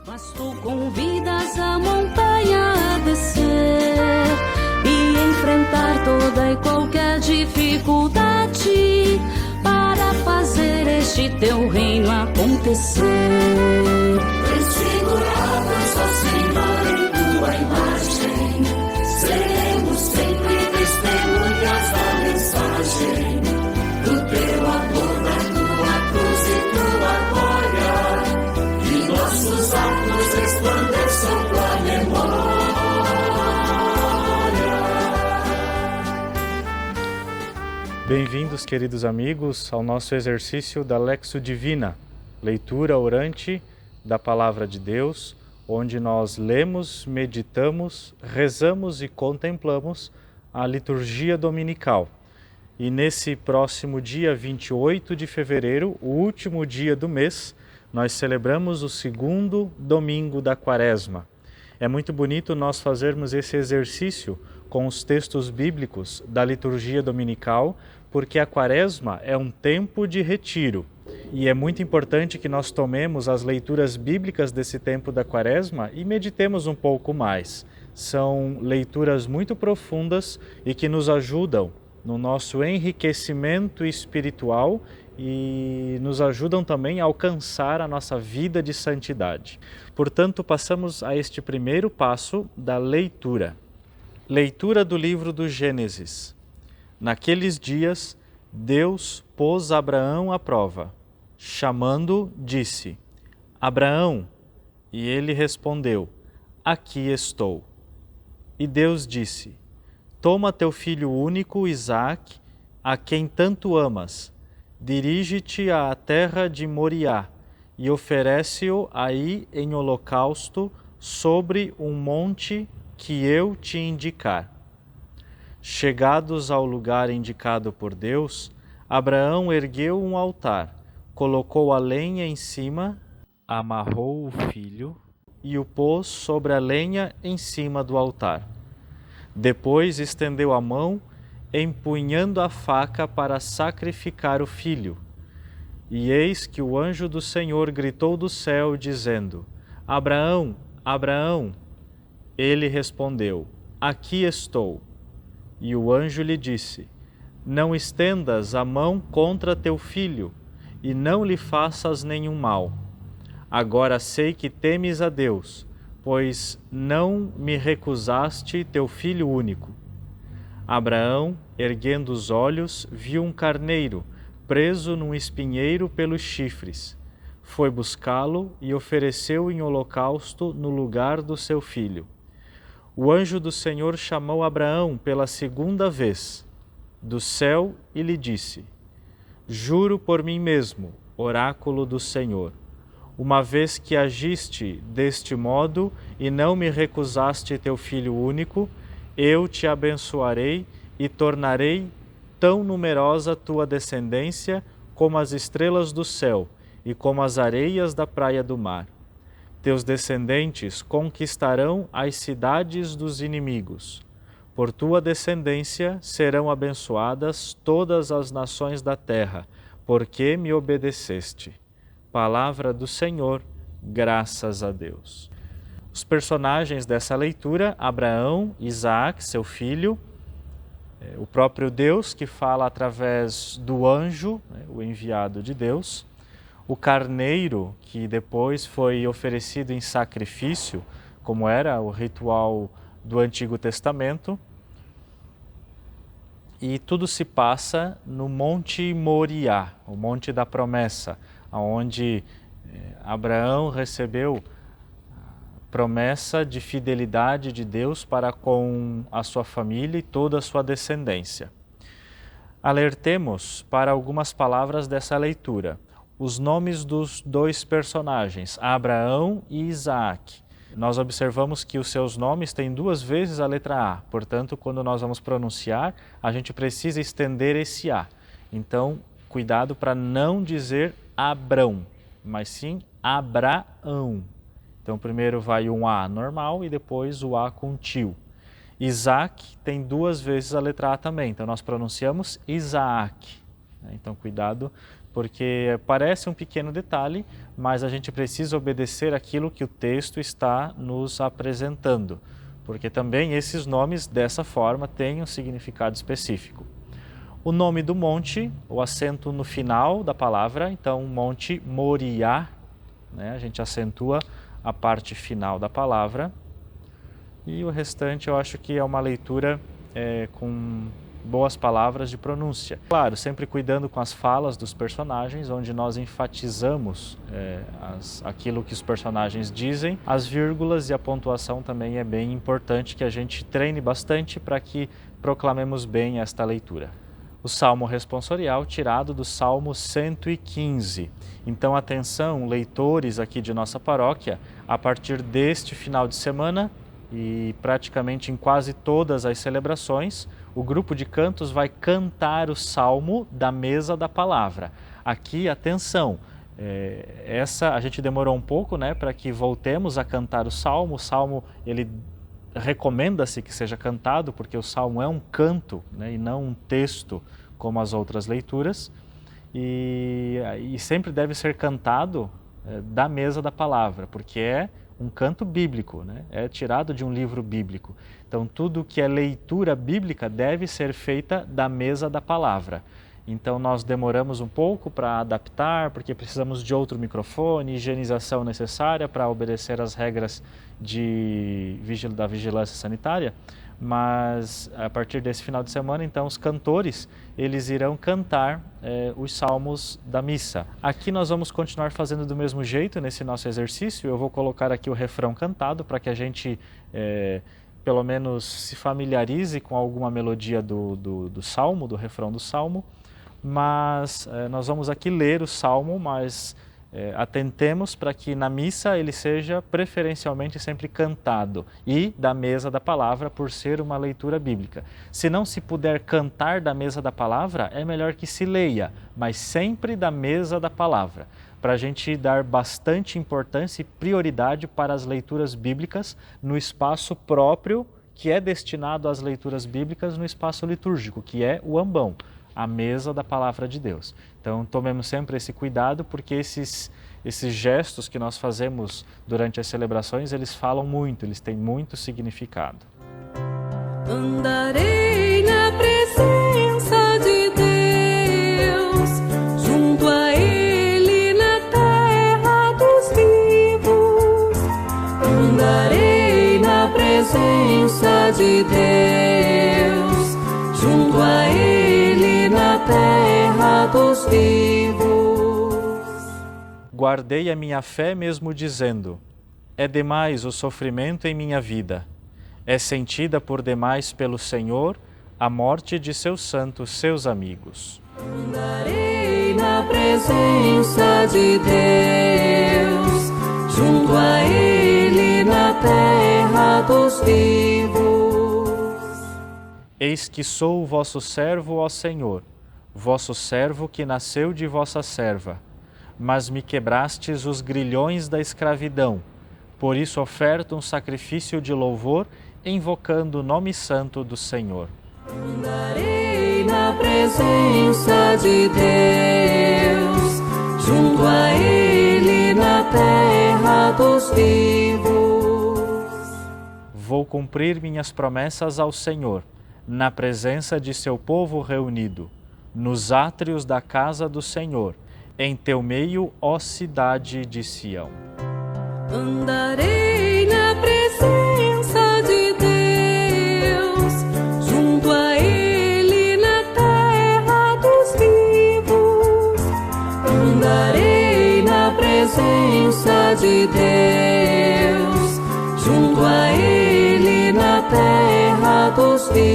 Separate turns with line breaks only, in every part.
Mas tu convidas a montanha a descer e enfrentar toda e qualquer dificuldade para fazer este teu reino acontecer.
Desfigurados, ó Senhor, em tua imagem, seremos sempre testemunhas da mensagem do teu amor, da tua cruz e tua glória, e nossos atos resplandeçam tua memória.
Bem-vindos, queridos amigos, ao nosso exercício da Lexio Divina, leitura orante da Palavra de Deus, onde nós lemos, meditamos, rezamos e contemplamos a liturgia dominical. E nesse próximo dia 28 de fevereiro, o último dia do mês, nós celebramos o segundo domingo da Quaresma. É muito bonito nós fazermos esse exercício com os textos bíblicos da liturgia dominical, porque a Quaresma é um tempo de retiro. E é muito importante que nós tomemos as leituras bíblicas desse tempo da Quaresma e meditemos um pouco mais. São leituras muito profundas e que nos ajudam no nosso enriquecimento espiritual e nos ajudam também a alcançar a nossa vida de santidade. Portanto, passamos a este primeiro passo da leitura. Leitura do livro do Gênesis. Naqueles dias, Deus pôs Abraão à prova. Chamando, disse: Abraão, e ele respondeu: Aqui estou. E Deus disse: Toma teu filho único, Isaque, a quem tanto amas, dirige-te à terra de Moriá e oferece-o aí em holocausto sobre um monte que eu te indicar. Chegados ao lugar indicado por Deus, Abraão ergueu um altar, colocou a lenha em cima, amarrou o filho e o pôs sobre a lenha em cima do altar. Depois estendeu a mão, empunhando a faca para sacrificar o filho. E eis que o anjo do Senhor gritou do céu, dizendo: Abraão, Abraão! Ele respondeu: Aqui estou. E o anjo lhe disse: Não estendas a mão contra teu filho, e não lhe faças nenhum mal. Agora sei que temes a Deus, pois não me recusaste teu filho único. Abraão, erguendo os olhos, viu um carneiro preso num espinheiro pelos chifres. Foi buscá-lo e ofereceu em holocausto no lugar do seu filho. O anjo do Senhor chamou Abraão pela segunda vez do céu e lhe disse: Juro por mim mesmo, oráculo do Senhor, uma vez que agiste deste modo e não me recusaste teu filho único, eu te abençoarei e tornarei tão numerosa tua descendência como as estrelas do céu e como as areias da praia do mar. Teus descendentes conquistarão as cidades dos inimigos. Por tua descendência serão abençoadas todas as nações da terra, porque me obedeceste. Palavra do Senhor, graças a Deus. Os personagens dessa leitura: Abraão, Isaque, seu filho, o próprio Deus que fala através do anjo, o enviado de Deus, o carneiro que depois foi oferecido em sacrifício, como era o ritual do Antigo Testamento, e tudo se passa no Monte Moriá, o Monte da Promessa, onde Abraão recebeu a promessa de fidelidade de Deus para com a sua família e toda a sua descendência. Alertemos para algumas palavras dessa leitura. Os nomes dos dois personagens, Abraão e Isaque. Nós observamos que os seus nomes têm duas vezes a letra A, portanto, quando nós vamos pronunciar, a gente precisa estender esse A. Então, cuidado para não dizer Abrão, mas sim Abraão. Então, primeiro vai um A normal e depois o A com tio. Isaque tem duas vezes a letra A também, então nós pronunciamos Isaac. Então, cuidado porque parece um pequeno detalhe, mas a gente precisa obedecer aquilo que o texto está nos apresentando, porque também esses nomes dessa forma têm um significado específico. O nome do monte, o acento no final da palavra, então Monte Moriá, né? A gente acentua a parte final da palavra, e o restante eu acho que é uma leitura com boas palavras de pronúncia. Claro, sempre cuidando com as falas dos personagens, onde nós enfatizamos aquilo que os personagens dizem. As vírgulas e a pontuação também é bem importante que a gente treine bastante para que proclamemos bem esta leitura. O Salmo responsorial tirado do Salmo 115. Então atenção, leitores aqui de nossa paróquia, a partir deste final de semana e praticamente em quase todas as celebrações, o grupo de cantos vai cantar o Salmo da mesa da palavra. Aqui, atenção, a gente demorou um pouco, né, para que voltemos a cantar o Salmo. O Salmo, ele recomenda-se que seja cantado, porque o Salmo é um canto, né, e não um texto como as outras leituras, e sempre deve ser cantado da mesa da palavra, porque é um canto bíblico, né? É tirado de um livro bíblico. Então tudo que é leitura bíblica deve ser feita da mesa da palavra. Então nós demoramos um pouco para adaptar, porque precisamos de outro microfone, higienização necessária para obedecer às regras da vigilância sanitária, mas a partir desse final de semana, então, os cantores, eles irão cantar os salmos da missa. Aqui nós vamos continuar fazendo do mesmo jeito nesse nosso exercício. Eu vou colocar aqui o refrão cantado para que a gente pelo menos se familiarize com alguma melodia do salmo, do refrão do salmo, mas nós vamos aqui ler o salmo, mas atentemos para que na missa ele seja preferencialmente sempre cantado e da mesa da palavra, por ser uma leitura bíblica. Se não se puder cantar da mesa da palavra, é melhor que se leia, mas sempre da mesa da palavra, para a gente dar bastante importância e prioridade para as leituras bíblicas no espaço próprio que é destinado às leituras bíblicas no espaço litúrgico, que é o ambão, a mesa da palavra de Deus. Então tomemos sempre esse cuidado, porque esses gestos que nós fazemos durante as celebrações, eles falam muito, eles têm muito significado.
Andarei na presença de Deus, junto a Ele na terra dos vivos. Andarei na presença de Deus, junto a Ele na terra dos vivos.
Guardei a minha fé mesmo dizendo: é demais o sofrimento em minha vida. É sentida por demais pelo Senhor a morte de seus santos, seus amigos.
Andarei na presença de Deus, junto a Ele na terra dos vivos.
Eis que sou o vosso servo, ó Senhor, vosso servo que nasceu de vossa serva, mas me quebrastes os grilhões da escravidão. Por isso oferto um sacrifício de louvor, invocando o nome santo do Senhor.
Andarei na presença de Deus, junto a Ele na terra dos vivos.
Vou cumprir minhas promessas ao Senhor, na presença de seu povo reunido, nos átrios da casa do Senhor, em teu meio, ó cidade de Sião.
Andarei na presença de Deus, junto a Ele na terra dos vivos. Andarei na presença de Deus, junto a Ele na terra dos vivos.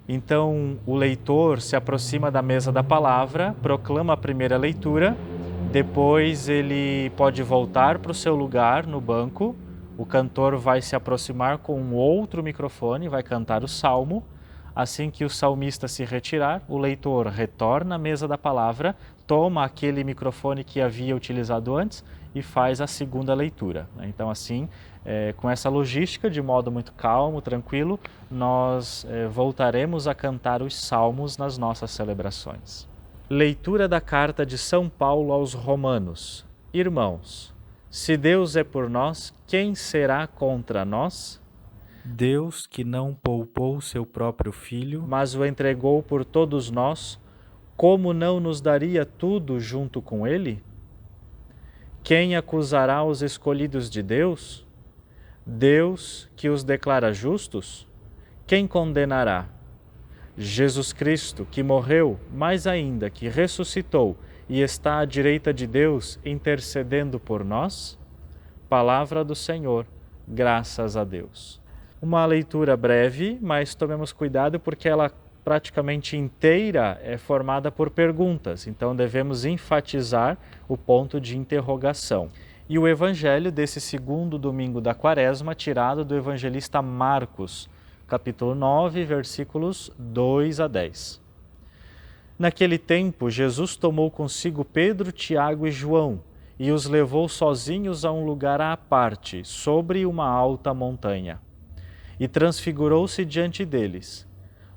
Então, o leitor se aproxima da mesa da palavra, proclama a primeira leitura, depois ele pode voltar para o seu lugar no banco, o cantor vai se aproximar com um outro microfone, vai cantar o salmo. Assim que o salmista se retirar, o leitor retorna à mesa da palavra, toma aquele microfone que havia utilizado antes e faz a segunda leitura. Então assim, com essa logística, de modo muito calmo, tranquilo, nós voltaremos a cantar os salmos nas nossas celebrações. Leitura da carta de São Paulo aos Romanos. Irmãos, se Deus é por nós, quem será contra nós?
Deus, que não poupou seu próprio Filho,
Mas o entregou por todos nós, como não nos daria tudo junto com ele? Quem acusará os escolhidos de Deus? Deus, que os declara justos? Quem condenará? Jesus Cristo, que morreu, mais ainda, que ressuscitou e está à direita de Deus, intercedendo por nós? Palavra do Senhor, graças a Deus. Uma leitura breve, mas tomemos cuidado porque ela praticamente inteira é formada por perguntas, então devemos enfatizar o ponto de interrogação. E o evangelho desse segundo domingo da Quaresma, tirado do evangelista Marcos, capítulo 9, versículos 2 a 10. Naquele tempo, Jesus tomou consigo Pedro, Tiago e João e os levou sozinhos a um lugar à parte, sobre uma alta montanha. E transfigurou-se diante deles.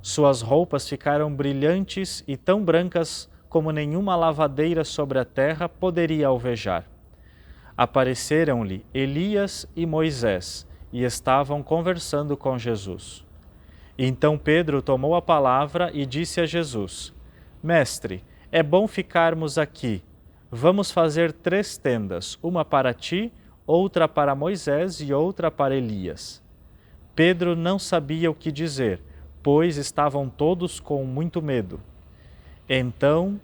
Suas roupas ficaram brilhantes e tão brancas como nenhuma lavadeira sobre a terra poderia alvejar. Apareceram-lhe Elias e Moisés e estavam conversando com Jesus. Então Pedro tomou a palavra e disse a Jesus: Mestre, é bom ficarmos aqui. Vamos fazer 3 tendas, uma para ti, outra para Moisés e outra para Elias. Pedro não sabia o que dizer, pois estavam todos com muito medo. Então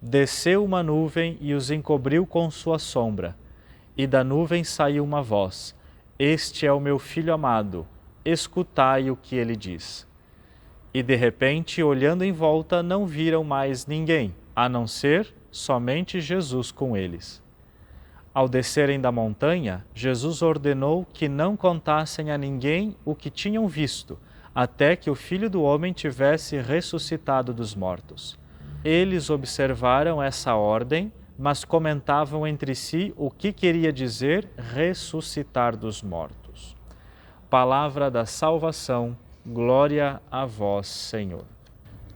desceu uma nuvem e os encobriu com sua sombra. E da nuvem saiu uma voz: Este é o meu filho amado, escutai o que ele diz. E de repente, olhando em volta, não viram mais ninguém, a não ser somente Jesus com eles. Ao descerem da montanha, Jesus ordenou que não contassem a ninguém o que tinham visto, até que o Filho do Homem tivesse ressuscitado dos mortos. Eles observaram essa ordem, mas comentavam entre si o que queria dizer ressuscitar dos mortos. Palavra da salvação, glória a vós, Senhor.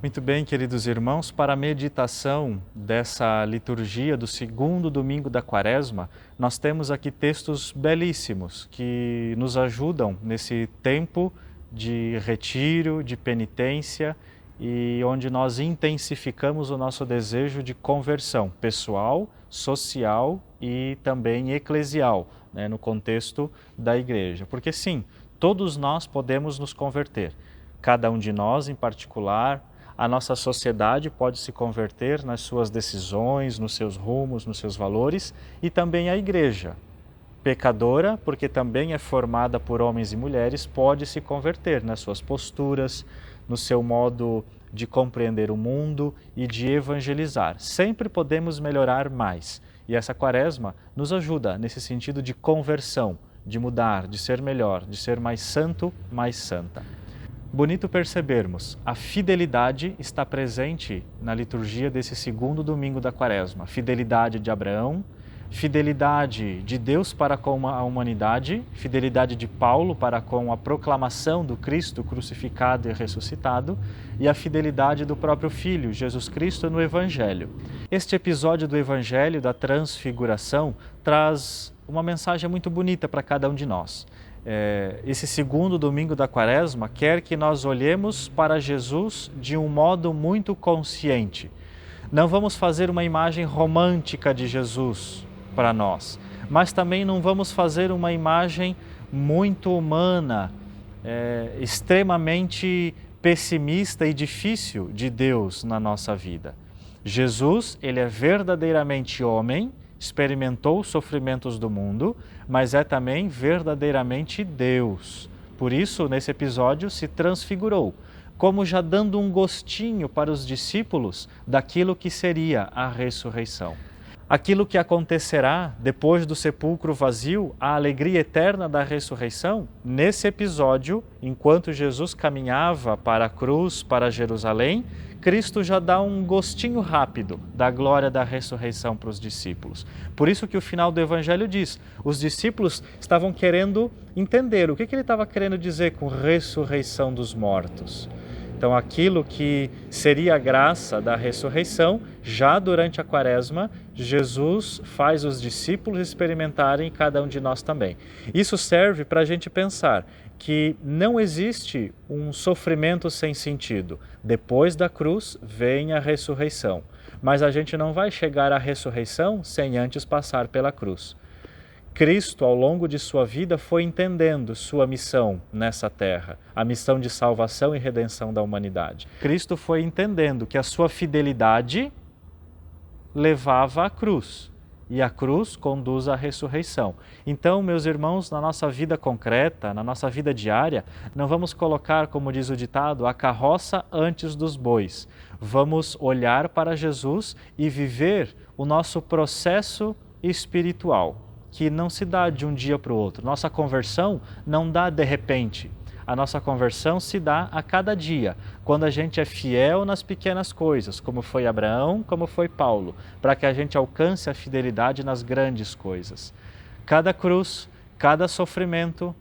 Muito bem, queridos irmãos, para a meditação dessa liturgia do segundo domingo da Quaresma, nós temos aqui textos belíssimos que nos ajudam nesse tempo de retiro, de penitência e onde nós intensificamos o nosso desejo de conversão pessoal, social e também eclesial, no contexto da igreja. Porque sim, todos nós podemos nos converter, cada um de nós em particular. A nossa sociedade pode se converter nas suas decisões, nos seus rumos, nos seus valores, e também a igreja, pecadora, porque também é formada por homens e mulheres, pode se converter nas suas posturas, no seu modo de compreender o mundo e de evangelizar. Sempre podemos melhorar mais. E essa Quaresma nos ajuda nesse sentido de conversão, de mudar, de ser melhor, de ser mais santo, mais santa. Bonito percebermos, a fidelidade está presente na liturgia desse segundo domingo da Quaresma. Fidelidade de Abraão, fidelidade de Deus para com a humanidade, fidelidade de Paulo para com a proclamação do Cristo crucificado e ressuscitado e a fidelidade do próprio Filho, Jesus Cristo, no Evangelho. Este episódio do Evangelho da Transfiguração traz uma mensagem muito bonita para cada um de nós. Esse segundo domingo da Quaresma quer que nós olhemos para Jesus de um modo muito consciente. Não vamos fazer uma imagem romântica de Jesus para nós, mas também não vamos fazer uma imagem muito humana, extremamente pessimista e difícil de Deus na nossa vida. Jesus, ele é verdadeiramente homem, experimentou os sofrimentos do mundo, mas é também verdadeiramente Deus. Por isso, nesse episódio, se transfigurou, como já dando um gostinho para os discípulos daquilo que seria a ressurreição. Aquilo que acontecerá depois do sepulcro vazio, a alegria eterna da ressurreição, nesse episódio, enquanto Jesus caminhava para a cruz, para Jerusalém, Cristo já dá um gostinho rápido da glória da ressurreição para os discípulos. Por isso que o final do Evangelho diz, os discípulos estavam querendo entender o que ele estava querendo dizer com ressurreição dos mortos. Então, aquilo que seria a graça da ressurreição, já durante a Quaresma, Jesus faz os discípulos experimentarem e cada um de nós também. Isso serve para a gente pensar que não existe um sofrimento sem sentido. Depois da cruz vem a ressurreição, mas a gente não vai chegar à ressurreição sem antes passar pela cruz. Cristo, ao longo de sua vida, foi entendendo sua missão nessa terra, a missão de salvação e redenção da humanidade. Cristo foi entendendo que a sua fidelidade levava à cruz, e a cruz conduz à ressurreição. Então, meus irmãos, na nossa vida concreta, na nossa vida diária, não vamos colocar, como diz o ditado, a carroça antes dos bois. Vamos olhar para Jesus e viver o nosso processo espiritual, que não se dá de um dia para o outro. Nossa conversão não dá de repente. A nossa conversão se dá a cada dia, quando a gente é fiel nas pequenas coisas, como foi Abraão, como foi Paulo, para que a gente alcance a fidelidade nas grandes coisas. Cada cruz, cada sofrimento,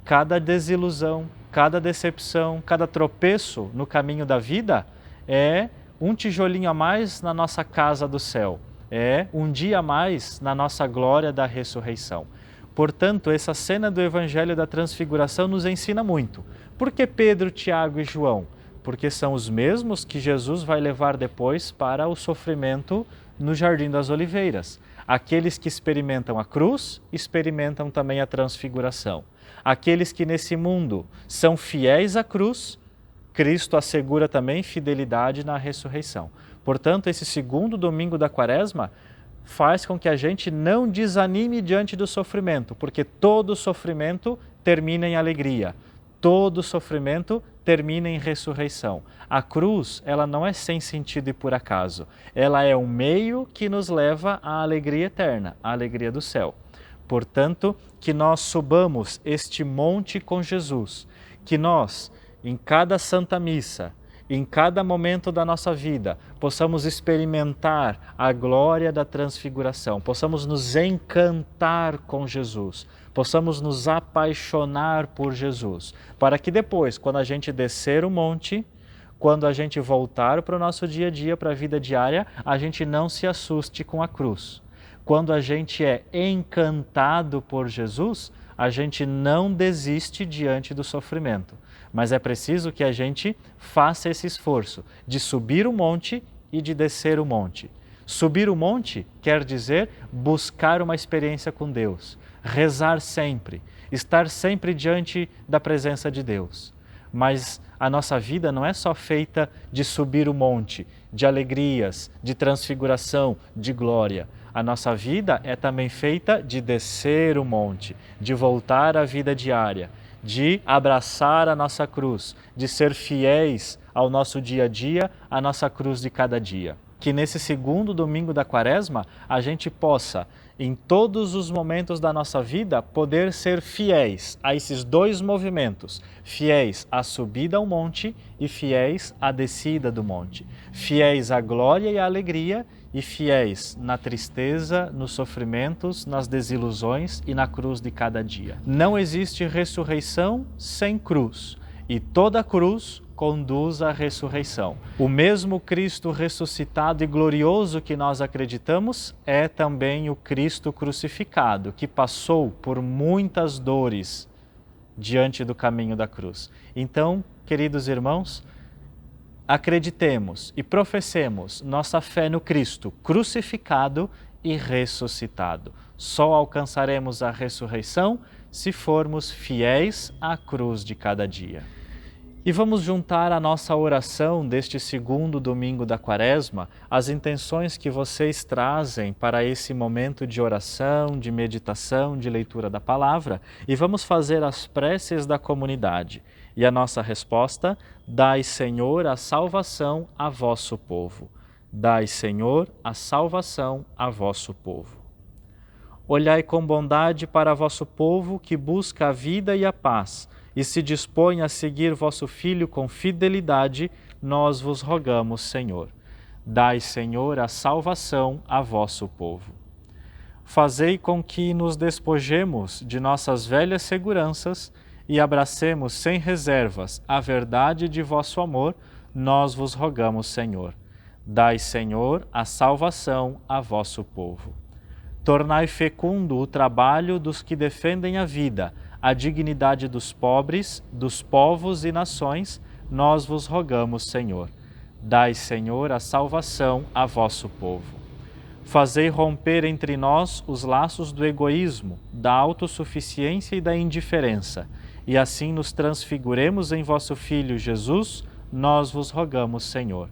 cada desilusão, cada decepção, cada tropeço no caminho da vida é um tijolinho a mais na nossa casa do céu. É um dia a mais na nossa glória da ressurreição. Portanto, essa cena do Evangelho da Transfiguração nos ensina muito. Por que Pedro, Tiago e João? Porque são os mesmos que Jesus vai levar depois para o sofrimento no Jardim das Oliveiras. Aqueles que experimentam a cruz, experimentam também a transfiguração. Aqueles que nesse mundo são fiéis à cruz, Cristo assegura também fidelidade na ressurreição. Portanto, esse segundo domingo da Quaresma faz com que a gente não desanime diante do sofrimento, porque todo sofrimento termina em alegria, todo sofrimento termina em ressurreição. A cruz, ela não é sem sentido e por acaso, ela é um meio que nos leva à alegria eterna, à alegria do céu. Portanto, que nós subamos este monte com Jesus, que nós, em cada Santa Missa, em cada momento da nossa vida, possamos experimentar a glória da transfiguração, possamos nos encantar com Jesus, possamos nos apaixonar por Jesus, para que depois, quando a gente descer o monte, quando a gente voltar para o nosso dia a dia, para a vida diária, a gente não se assuste com a cruz. Quando a gente é encantado por Jesus, a gente não desiste diante do sofrimento. Mas é preciso que a gente faça esse esforço de subir o monte e de descer o monte. Subir o monte quer dizer buscar uma experiência com Deus, rezar sempre, estar sempre diante da presença de Deus. Mas a nossa vida não é só feita de subir o monte, de alegrias, de transfiguração, de glória. A nossa vida é também feita de descer o monte, de voltar à vida diária, de abraçar a nossa cruz, de ser fiéis ao nosso dia a dia, à nossa cruz de cada dia. Que nesse segundo domingo da Quaresma, a gente possa, em todos os momentos da nossa vida, poder ser fiéis a esses dois movimentos, fiéis à subida ao monte e fiéis à descida do monte, fiéis à glória e à alegria e fiéis na tristeza, nos sofrimentos, nas desilusões e na cruz de cada dia. Não existe ressurreição sem cruz, e toda cruz conduz à ressurreição. O mesmo Cristo ressuscitado e glorioso que nós acreditamos é também o Cristo crucificado, que passou por muitas dores diante do caminho da cruz. Então, queridos irmãos, acreditemos e professemos nossa fé no Cristo crucificado e ressuscitado. Só alcançaremos a ressurreição se formos fiéis à cruz de cada dia. E vamos juntar à nossa oração deste segundo domingo da Quaresma as intenções que vocês trazem para esse momento de oração, de meditação, de leitura da palavra, e vamos fazer as preces da comunidade. E a nossa resposta: dai, Senhor, a salvação a vosso povo. Dai, Senhor, a salvação a vosso povo. Olhai com bondade para vosso povo que busca a vida e a paz, e se dispõe a seguir vosso Filho com fidelidade, nós vos rogamos, Senhor. Dai, Senhor, a salvação a vosso povo. Fazei com que nos despojemos de nossas velhas seguranças e abracemos sem reservas a verdade de vosso amor, nós vos rogamos, Senhor. Dai, Senhor, a salvação a vosso povo. Tornai fecundo o trabalho dos que defendem a vida, a dignidade dos pobres, dos povos e nações, nós vos rogamos, Senhor. Dai, Senhor, a salvação a vosso povo. Fazei romper entre nós os laços do egoísmo, da autossuficiência e da indiferença, e assim nos transfiguremos em vosso Filho Jesus, nós vos rogamos, Senhor.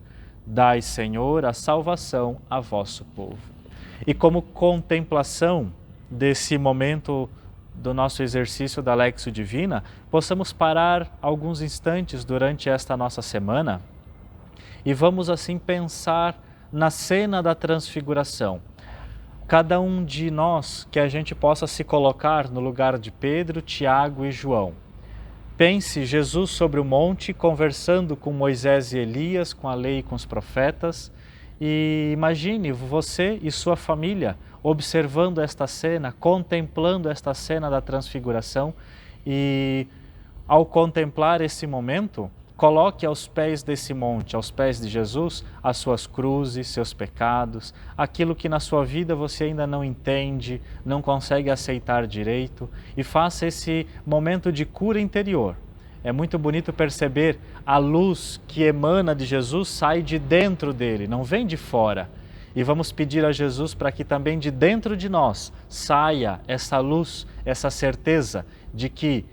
Dai, Senhor, a salvação a vosso povo. E como contemplação desse momento do nosso exercício da Lexio Divina, possamos parar alguns instantes durante esta nossa semana e vamos assim pensar na cena da transfiguração. Cada um de nós, que a gente possa se colocar no lugar de Pedro, Tiago e João. Pense Jesus sobre o monte, conversando com Moisés e Elias, com a lei e com os profetas, e imagine você e sua família observando esta cena, contemplando esta cena da transfiguração, e ao contemplar esse momento, coloque aos pés desse monte, aos pés de Jesus, as suas cruzes, seus pecados, aquilo que na sua vida você ainda não entende, não consegue aceitar direito, e faça esse momento de cura interior. É muito bonito perceber a luz que emana de Jesus sai de dentro dele, não vem de fora. E vamos pedir a Jesus para que também de dentro de nós saia essa luz, essa certeza de que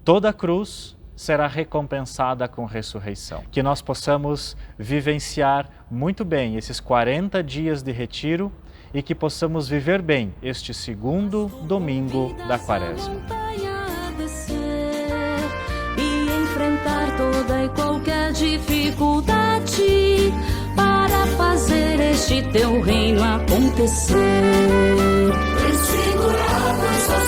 toda cruz será recompensada com ressurreição. Que nós possamos vivenciar muito bem esses 40 dias de retiro e que possamos viver bem este segundo domingo da Quaresma.
E enfrentar toda e qualquer dificuldade para fazer este teu reino acontecer.
Transfigurados